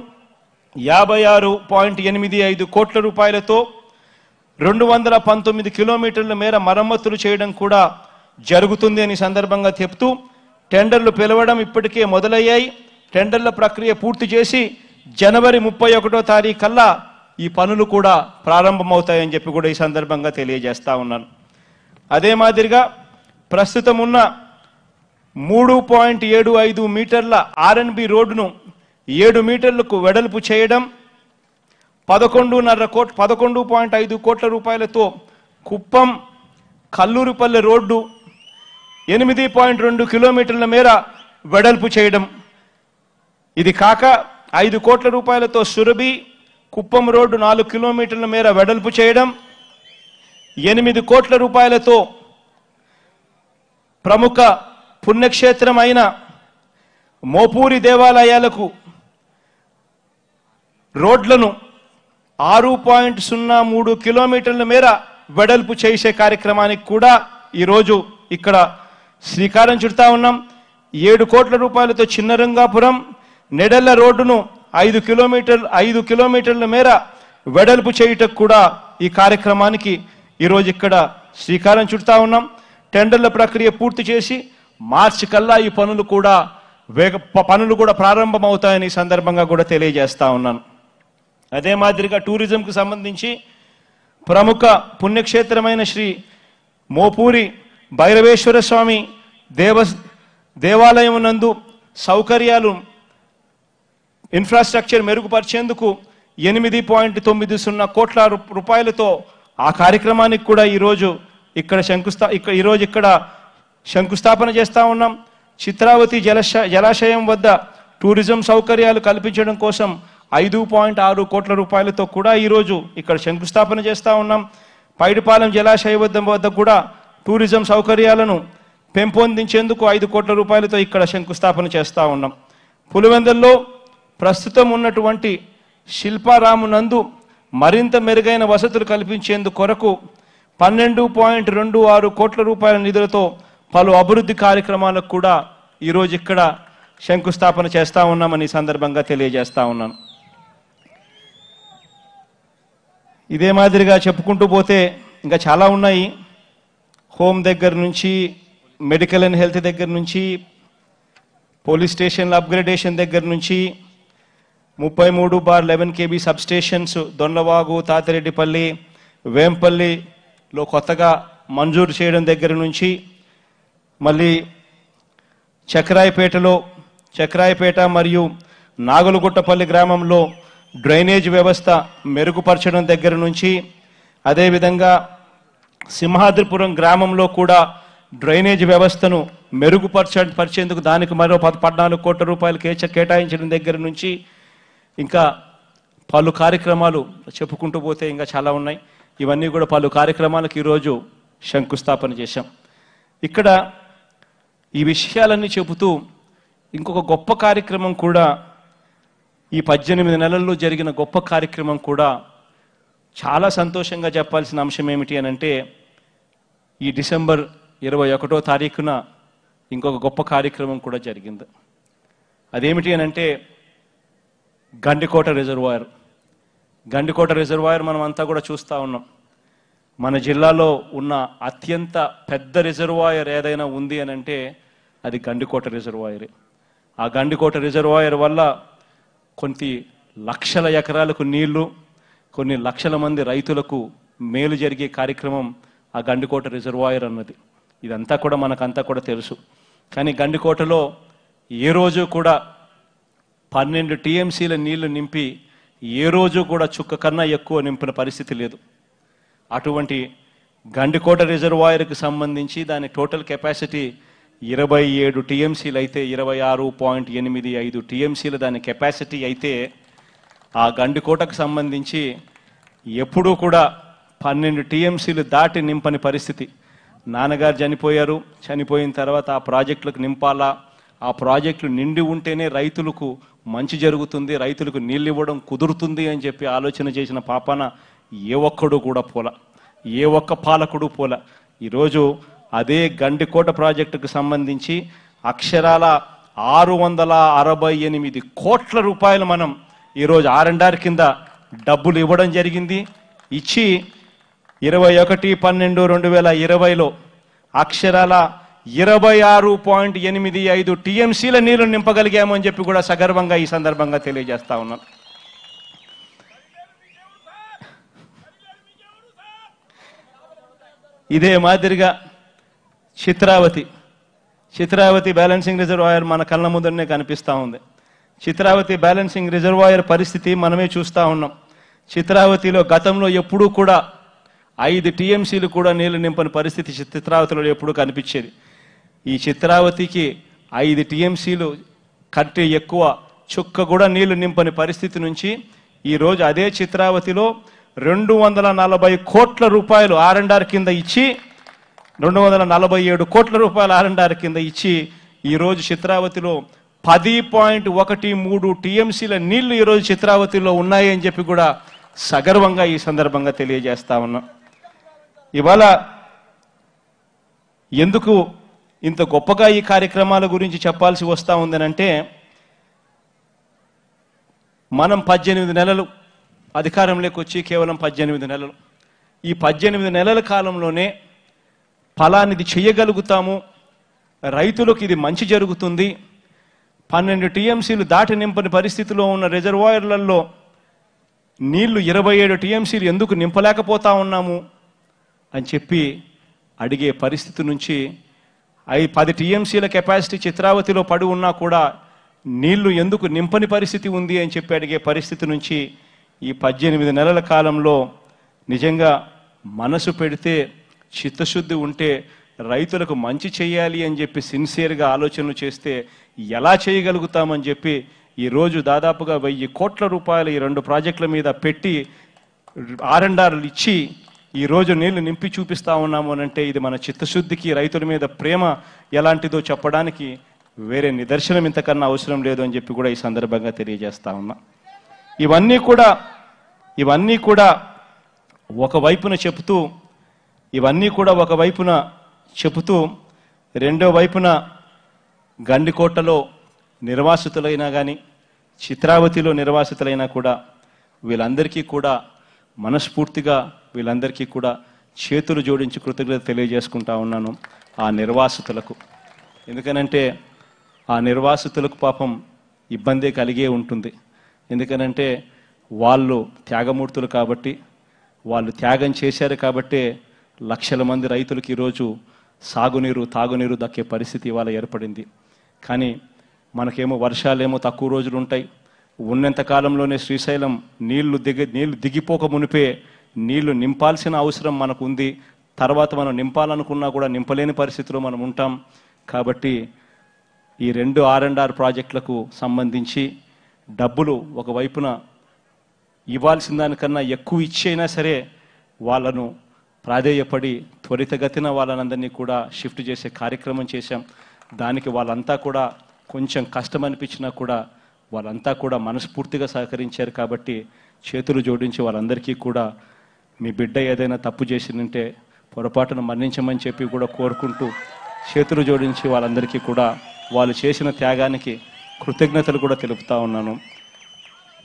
56.85 కోట్ల రూపాయలతో 219 కిలోమీటర్ల మేర మరమ్మతులు చేయడం కూడా జరుగుతుంది అని సందర్భంగా చెప్తూ టెండర్లు పిలవడం ఇప్పటికే మొదలయ్యాయి. టెండర్ల ప్రక్రియ పూర్తి చేసి జనవరి 31వ తారీఖు కల్లా ఈ పనులు కూడా ప్రారంభమవుతాయని చెప్పి కూడా ఈ సందర్భంగా తెలియజేస్తా ఉన్నాను. అదే మాదిరిగా ప్రస్తుతం ఉన్న 3.75 మీటర్ల ఆర్ఎన్బి రోడ్డును 7 మీటర్లకు వెడల్పు చేయడం, 11.5 కోట్ల రూపాయలతో కుప్పం కల్లూరుపల్లె రోడ్డు 8.2 కిలోమీటర్ల మేర వెడల్పు చేయడం, ఇది కాక 5 కోట్ల రూపాయలతో సురభి కుప్పం రోడ్డు 4 కిలోమీటర్ల మేర వెడల్పు చేయడం, 8 కోట్ల రూపాయలతో ప్రముఖ పుణ్యక్షేత్రమైన మోపూరి దేవాలయాలకు రోడ్లను 6.03 కిలోమీటర్ల మేర వెడల్పు చేసే కార్యక్రమానికి కూడా ఈరోజు ఇక్కడ శ్రీకారం చుడతా ఉన్నాం. 7 కోట్ల రూపాయలతో చిన్నరంగాపురం నెడెళ్ల రోడ్డును 5 కిలోమీటర్ల మేర వెడల్పు చేయుటకు కూడా ఈ కార్యక్రమానికి ఈరోజు ఇక్కడ శ్రీకారం చుడతా ఉన్నాం. టెండర్ల ప్రక్రియ పూర్తి చేసి మార్చి కల్లా ఈ పనులు కూడా ప్రారంభమవుతాయని ఈ సందర్భంగా కూడా తెలియజేస్తా ఉన్నాను. అదే మాదిరిగా టూరిజంకు సంబంధించి ప్రముఖ పుణ్యక్షేత్రమైన శ్రీ మోపూరి భైరవేశ్వర స్వామి దేవాలయం నందు సౌకర్యాలు ఇన్ఫ్రాస్ట్రక్చర్ మెరుగుపరిచేందుకు 8.90 కోట్ల రూపాయలతో ఆ కార్యక్రమానికి కూడా ఈరోజు ఇక్కడ శంకుస్థాపన చేస్తా ఉన్నాం. చిత్రావతి జలాశయం వద్ద టూరిజం సౌకర్యాలు కల్పించడం కోసం 5.6 కోట్ల రూపాయలతో కూడా ఈరోజు ఇక్కడ శంకుస్థాపన చేస్తా ఉన్నాం. పైడిపాలెం జలాశయం వద్ద కూడా టూరిజం సౌకర్యాలను పెంపొందించేందుకు 5 కోట్ల రూపాయలతో ఇక్కడ శంకుస్థాపన చేస్తా ఉన్నాం. పులివెందుల్లో ప్రస్తుతం ఉన్నటువంటి శిల్పారాము నందు మరింత మెరుగైన వసతులు కల్పించేందుకు కొరకు 12.26 కోట్ల రూపాయల నిధులతో పలు అభివృద్ధి కార్యక్రమాలకు కూడా ఈరోజు ఇక్కడ శంకుస్థాపన చేస్తా ఉన్నామని సందర్భంగా తెలియజేస్తా ఉన్నాను. ఇదే మాదిరిగా చెప్పుకుంటూ పోతే ఇంకా చాలా ఉన్నాయి. హోమ్ దగ్గర నుంచి, మెడికల్ అండ్ హెల్త్ దగ్గర నుంచి, పోలీస్ స్టేషన్ల అప్గ్రేడేషన్ దగ్గర నుంచి, 33/11 kV సబ్ స్టేషన్స్ దొండవాగు, తాతిరెడ్డిపల్లి, వేంపల్లిలో కొత్తగా మంజూరు చేయడం దగ్గర నుంచి, మళ్ళీ చక్రాయపేట మరియు నాగులగుట్టపల్లి గ్రామంలో డ్రైనేజ్ వ్యవస్థ మెరుగుపరచడం దగ్గర నుంచి, అదేవిధంగా సింహాద్రిపురం గ్రామంలో కూడా డ్రైనేజ్ వ్యవస్థను మెరుగుపరిచేందుకు దానికి మరో 14 కోట్ల రూపాయలు కేటాయించడం దగ్గర నుంచి ఇంకా పలు కార్యక్రమాలు చెప్పుకుంటూ పోతే ఇంకా చాలా ఉన్నాయి. ఇవన్నీ కూడా పలు కార్యక్రమాలకు ఈరోజు శంకుస్థాపన చేశాం. ఇక్కడ ఈ విషయాలన్నీ చెబుతూ ఇంకొక గొప్ప కార్యక్రమం కూడా, ఈ 18 నెలల్లో జరిగిన గొప్ప కార్యక్రమం కూడా చాలా సంతోషంగా చెప్పాల్సిన అంశం ఏమిటి అని అంటే, ఈ డిసెంబర్ 21వ తారీఖున ఇంకొక గొప్ప కార్యక్రమం కూడా జరిగింది. అదేమిటి అని అంటే గండికోట రిజర్వాయర్ మనం అంతా కూడా చూస్తూ ఉన్నాం. మన జిల్లాలో ఉన్న అత్యంత పెద్ద రిజర్వాయర్ ఏదైనా ఉంది అని అంటే అది గండికోట రిజర్వాయరే. ఆ గండికోట రిజర్వాయర్ వల్ల కొన్ని లక్షల ఎకరాలకు నీళ్లు, కొన్ని లక్షల మంది రైతులకు మేలు జరిగే కార్యక్రమం ఆ గండికోట రిజర్వాయర్ అన్నది. ఇదంతా కూడా మనకంతా కూడా తెలుసు. కానీ గండికోటలో ఏ రోజు కూడా 12 TMCల నీళ్లు నింపి ఏ రోజు కూడా చుక్క కన్నా ఎక్కువ నింపిన పరిస్థితి లేదు. అటువంటి గండికోట రిజర్వాయర్కి సంబంధించి దాని టోటల్ కెపాసిటీ 27 TMCలు అయితే 26.85 TMCలు దాని కెపాసిటీ అయితే, ఆ గండికోటకు సంబంధించి ఎప్పుడూ కూడా 12 TMCలు దాటి నింపని పరిస్థితి. నాన్నగారు చనిపోయిన తర్వాత ఆ ప్రాజెక్టులకు నింపాలా, ఆ ప్రాజెక్టులు నిండి ఉంటేనే రైతులకు మంచి జరుగుతుంది, రైతులకు నీళ్ళు ఇవ్వడం కుదురుతుంది అని చెప్పి ఆలోచన చేసిన పాపాన ఏ ఒక్కడు కూడా ఏ ఒక్క పాలకుడు పోల. ఈరోజు అదే గండికోట ప్రాజెక్టుకు సంబంధించి అక్షరాల 668 కోట్ల రూపాయలు మనం ఈరోజు R&R కింద డబ్బులు ఇవ్వడం జరిగింది. ఇచ్చి 21/12/2020లో అక్షరాల 26.85 టీఎంసీల నీళ్లు నింపగలిగాము అని చెప్పి కూడా సగర్వంగా ఈ సందర్భంగా తెలియజేస్తా ఉన్నాను. ఇదే మాదిరిగా చిత్రావతి బ్యాలెన్సింగ్ రిజర్వాయర్ మన కళ్ళ ముందరనే కనిపిస్తూ ఉంది. చిత్రావతి బ్యాలెన్సింగ్ రిజర్వాయర్ పరిస్థితి మనమే చూస్తూ ఉన్నాం. చిత్రావతిలో గతంలో ఎప్పుడూ కూడా 5 టీఎంసీలు కూడా నీళ్లు నింపని పరిస్థితి చిత్రావతిలో ఎప్పుడూ కనిపించేది. ఈ చిత్రావతికి 5 టీఎంసీలు కంటే ఎక్కువ చుక్క కూడా నీళ్లు నింపని పరిస్థితి నుంచి ఈరోజు అదే చిత్రావతిలో 240 కోట్ల రూపాయలు R&R కింద ఇచ్చి 247 కోట్ల రూపాయలు R&R కింద ఇచ్చి ఈరోజు చిత్రావతిలో 10.13 టీఎంసీల నీళ్లు ఈరోజు చిత్రావతిలో ఉన్నాయి అని చెప్పి కూడా సగర్వంగా ఈ సందర్భంగా తెలియజేస్తా ఉన్నాం. ఇవాళ ఎందుకు ఇంత గొప్పగా ఈ కార్యక్రమాల గురించి చెప్పాల్సి వస్తూ ఉందనంటే, మనం 18 నెలలు అధికారంలోకి వచ్చి కేవలం 18 నెలలు, ఈ 18 నెలల కాలంలోనే ఫలానిది చేయగలుగుతాము, రైతులకు ఇది మంచి జరుగుతుంది, 12 టీఎంసీలు దాటి నింపని పరిస్థితిలో ఉన్న రిజర్వాయర్లలో నీళ్లు 27 టీఎంసీలు ఎందుకు నింపలేకపోతా ఉన్నాము అని చెప్పి అడిగే పరిస్థితి నుంచి 10 టీఎంసీల కెపాసిటీ చిత్రావతిలో పడి ఉన్నా కూడా నీళ్లు ఎందుకు నింపని పరిస్థితి ఉంది అని చెప్పి అడిగే పరిస్థితి నుంచి ఈ 18 నెలల కాలంలో నిజంగా మనసు పెడితే, చిత్తశుద్ధి ఉంటే, రైతులకు మంచి చేయాలి అని చెప్పి సిన్సియర్గా ఆలోచనలు చేస్తే ఎలా చేయగలుగుతామని చెప్పి ఈరోజు దాదాపుగా 1000 కోట్ల రూపాయలు ఈ 2 ప్రాజెక్టుల మీద పెట్టి R&Rలు ఇచ్చి ఈరోజు నీళ్లు నింపి చూపిస్తా ఉన్నాము అనంటే ఇది మన చిత్తశుద్ధికి, రైతుల మీద ప్రేమ ఎలాంటిదో చెప్పడానికి వేరే నిదర్శనం ఇంతకన్నా అవసరం లేదు అని చెప్పి కూడా ఈ సందర్భంగా తెలియజేస్తా ఉన్నా. ఇవన్నీ కూడా ఒకవైపున చెబుతూ రెండో వైపున గండికోటలో నిర్వాసితులైనా కానీ, చిత్రావతిలో నిర్వాసితులైనా కూడా వీళ్ళందరికీ కూడా మనస్ఫూర్తిగా వీళ్ళందరికీ కూడా చేతులు జోడించి కృతజ్ఞత తెలియజేసుకుంటా ఉన్నాను ఆ నిర్వాసితులకు. ఎందుకనంటే ఆ నిర్వాసితులకు పాపం ఇబ్బందే కలిగే ఉంటుంది. ఎందుకనంటే వాళ్ళు త్యాగమూర్తులు కాబట్టి, వాళ్ళు త్యాగం చేశారు కాబట్టే లక్షల మంది రైతులకు ఈరోజు సాగునీరు, తాగునీరు దక్కే పరిస్థితి ఇవాళ ఏర్పడింది. కానీ మనకేమో వర్షాలేమో తక్కువ రోజులు ఉంటాయి. ఉన్నంత కాలంలోనే శ్రీశైలం నీళ్లు దిగిపోక మునిపే నీళ్లు నింపాల్సిన అవసరం మనకు ఉంది. తర్వాత మనం నింపాలనుకున్నా కూడా నింపలేని పరిస్థితిలో మనం ఉంటాం. కాబట్టి ఈ 2 R&R ప్రాజెక్టులకు సంబంధించి డబ్బులు ఒకవైపున ఇవ్వాల్సిన దానికన్నా ఎక్కువ ఇచ్చైనా సరే వాళ్ళను ప్రాధేయపడి త్వరితగతిన వాళ్ళనందరినీ కూడా షిఫ్ట్ చేసే కార్యక్రమం చేశాం. దానికి వాళ్ళంతా కూడా కొంచెం కష్టం అనిపించినా కూడా వాళ్ళంతా కూడా మనస్ఫూర్తిగా సహకరించారు. కాబట్టి చేతులు జోడించి వాళ్ళందరికీ కూడా మీ బిడ్డ ఏదైనా తప్పు చేసిందంటే పొరపాటును మన్నించమని చెప్పి కూడా కోరుకుంటూ చేతులు జోడించి వాళ్ళందరికీ కూడా వాళ్ళు చేసిన త్యాగానికి కృతజ్ఞతలు కూడా తెలుపుతా ఉన్నాను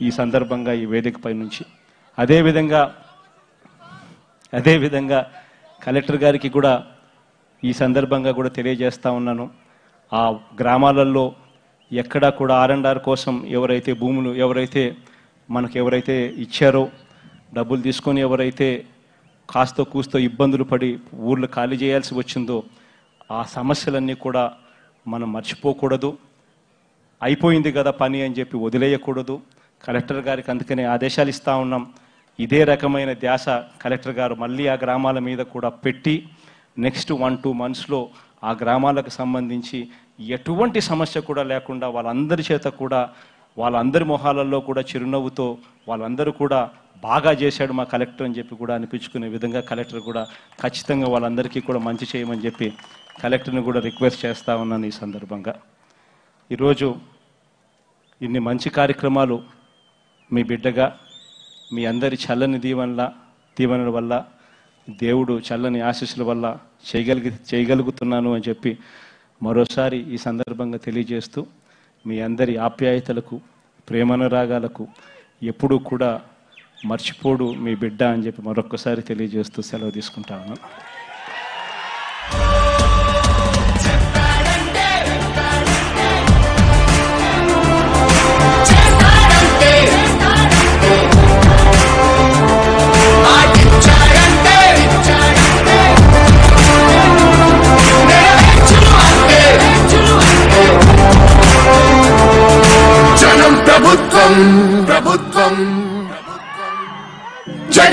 ఈ సందర్భంగా ఈ వేదికపై నుంచి. అదేవిధంగా కలెక్టర్ గారికి కూడా ఈ సందర్భంగా కూడా తెలియజేస్తా ఉన్నాను. ఆ గ్రామాలలో ఎక్కడా కూడా R&R కోసం ఎవరైతే భూములు ఎవరైతే ఇచ్చారో, డబ్బులు తీసుకొని ఎవరైతే కాస్తో కూస్తో ఇబ్బందులు పడి ఊర్లు ఖాళీ చేయాల్సి వచ్చిందో ఆ సమస్యలన్నీ కూడా మనం మర్చిపోకూడదు. అయిపోయింది కదా పని అని చెప్పి వదిలేయకూడదు. కలెక్టర్ గారికి అందుకనే ఆదేశాలు ఇస్తూ ఉన్నాం. ఇదే రకమైన ధ్యాస కలెక్టర్ గారు మళ్ళీ ఆ గ్రామాల మీద కూడా పెట్టి నెక్స్ట్ 1-2 మంత్స్లో ఆ గ్రామాలకు సంబంధించి ఎటువంటి సమస్య కూడా లేకుండా వాళ్ళందరి చేత కూడా వాళ్ళందరి మొహాలలో కూడా చిరునవ్వుతో వాళ్ళందరూ కూడా బాగా చేశాడు మా కలెక్టర్ అని చెప్పి కూడా అనిపించుకునే విధంగా కలెక్టర్ కూడా ఖచ్చితంగా వాళ్ళందరికీ కూడా మంచి చేయమని చెప్పి కలెక్టర్ని కూడా రిక్వెస్ట్ చేస్తూ ఉన్నాను. ఈ సందర్భంగా ఈరోజు ఇన్ని మంచి కార్యక్రమాలు మీ బిడ్డగా మీ అందరి చల్లని దీవెనల వల్ల, దేవుడు చల్లని ఆశీస్సుల వల్ల చేయగలుగుతున్నాను అని చెప్పి మరోసారి ఈ సందర్భంగా తెలియజేస్తూ మీ అందరి ఆప్యాయతలకు, ప్రేమానురాగాలకు ఎప్పుడూ కూడా మర్చిపోడు మీ బిడ్డ అని చెప్పి మరొక్కసారి తెలియజేస్తూ సెలవు తీసుకుంటా ఉన్నాను.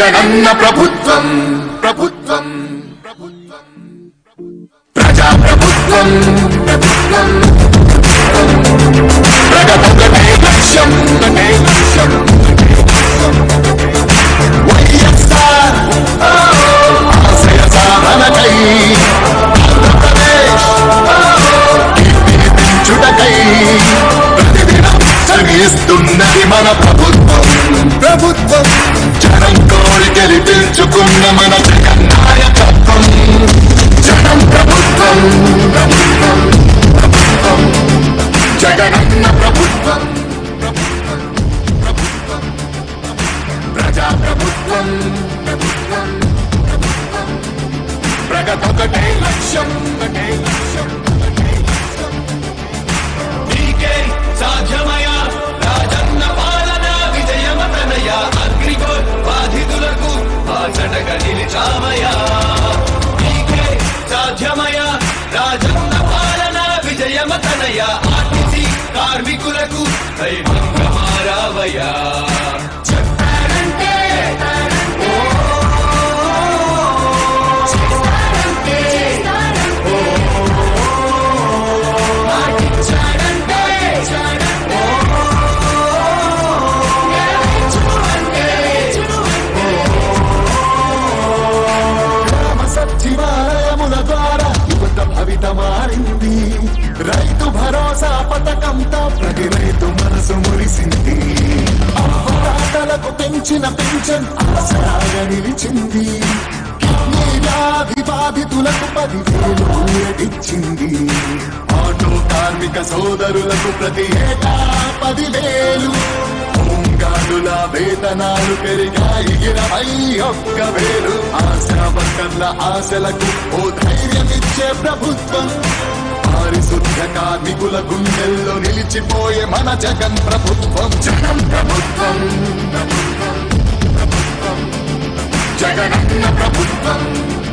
జగనన్న ప్రభుత్వం ప్రభుత్వం ప్రజా ప్రభుత్వం ప్రభుత్వం ప్రగతొకటే లక్ష్యం వైఎస్ఆర్ ఆశయ సాధనకై ఆంధ్రప్రదేశ్ కీర్తిని పెంచుటకై ప్రతిదినం శ్రమిస్తున్నది మన ప్రభుత్వం ప్రభుత్వం జనం కోరి గెలిపించుకున్న మన జగన్ నాయకత్వం జనం ప్రభుత్వం ప్రభుత్వం ప్రభుత్వం జగనన్న ప్రభుత్వం ప్రభుత్వం ప్రభుత్వం ప్రజా ప్రభుత్వం ప్రభుత్వం ప్రభుత్వం ప్రగతొకటే లక్ష్యం ఒకటే లక్ష్యం ఒకటే లక్ష్యం నీకే సాధ్యమయ రాజన్న పాలన విజయమతనయ అగ్రిగోల్ బాధితులకు బాసటగా నిలిచామయ నీకే సాధ్యమయ రాజన్న పాలన విజయమతనయ ఆర్టీసీ కార్మికులకు దైవంగా మారావయ్యా సచివాలయముల ద్వారా యువత భవిత మారింది రైతు భరోసా పథకంతో ప్రతి రైతు మనసు మురిసింది అవ్వతాతలకు పెంచిన పెన్షన్ ఆసరాగా నిలిచింది కిడ్నీ వ్యాధి బాధితులకు 10,000 ఊరటిచ్చింది ఆటో కార్మిక సోదరులకు ప్రతి ఏటా 10,000 హోంగార్డుల వేతనాలు పెరిగాయి 21,000 ఆశా వర్కర్ల ఆశలకు ఓ ధైర్యమిచ్చే ప్రభుత్వం పారిశుద్ధ కార్మికుల గుండెల్లో నిలిచిపోయే మన జగన్ ప్రభుత్వం జగన్ ప్రభుత్వం ప్రభుత్వం ప్రభుత్వం జగనన్న ప్రభుత్వం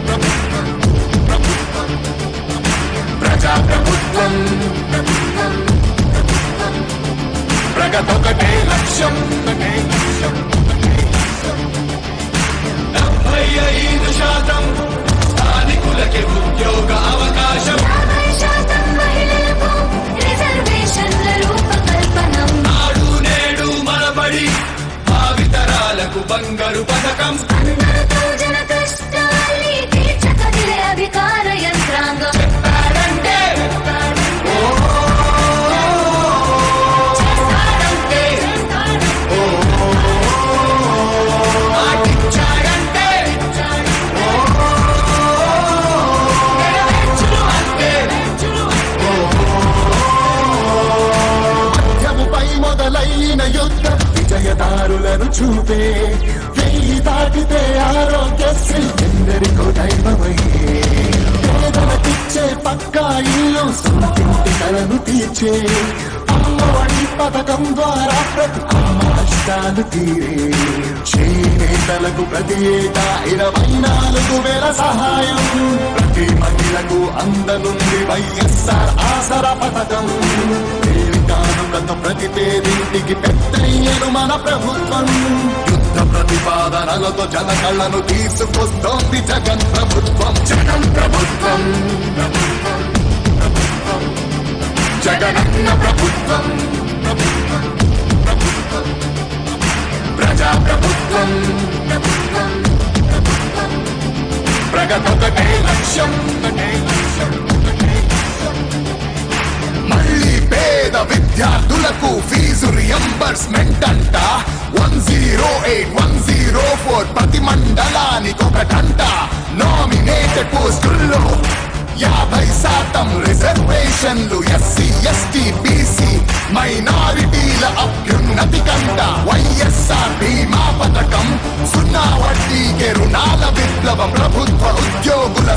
ప్రభుత్వం ప్రభుత్వం ప్రజా ప్రభుత్వం ప్రభుత్వం ప్రభుత్వం ప్రగతొకటే లక్ష్యం ఒకటే లక్ష్యం ఒకటే లక్ష్యం 75% స్థానికులకే ఉద్యోగ అవకాశం 50% మహిళలకు రిజర్వేషన్ల రూపకల్పనం నాడు నేడు మనబడి భావితరాలకు బంగారు పథకం అందరితో జన కష్టాల్ని తీర్చకదిలే అధికార యంత్రాంగం చెప్పారంటే మాటిచ్చారంటే మధ్యముపై మొదలైన యుద్ధం విజయదారులను చూపే 1000 దాటితే ఆరోగ్యశ్రీ ఎందరికో దైవమయ్యే పేదలకిచ్చే పక్కా ఇల్లు సొంతింటి కలను తీర్చే అమ్మఒడి పథకం ద్వారా ప్రతి అమ్మ కష్టాలు తీరే చేనేతలకు ప్రతి ఏటా 24,000 సహాయం ప్రతి మహిళకు అందనుంది వైఎస్ఆర్ ఆసరా పథకం కానుకతో ప్రతి పేదింటికి పెద్దయ్యను మన ప్రభుత్వం యుద్ధ ప్రతిపాదనలతో జన కళ్ళను తీసుకొస్తోంది జగన్ ప్రభుత్వం జగన్ ప్రభుత్వం ప్రభుత్వం ప్రభుత్వం జగనన్న ప్రభుత్వం ప్రభుత్వం ప్రభుత్వం ప్రజా ప్రభుత్వం ప్రభుత్వం ప్రభుత్వం ప్రగతొకటే లక్ష్యం ఒకటే లక్ష్యం ఒకటే లక్ష్యం మళ్ళీ పేద విద్యార్థులకు ఫీజు రియంబర్స్మెంట్ అంట 108, 104 ప్రతి మండలానికి ఒకటంట నామినేటెడ్ పోస్టుల్లో 50% రిజర్వేషన్లు ఎస్సీ ఎస్టీ బీసీ మైనారిటీల అభ్యున్నతి కంట వైఎస్ఆర్ బీమా పథకం 0 వడ్డీకే రుణాల విప్లవం ప్రభుత్వ ఉద్యోగుల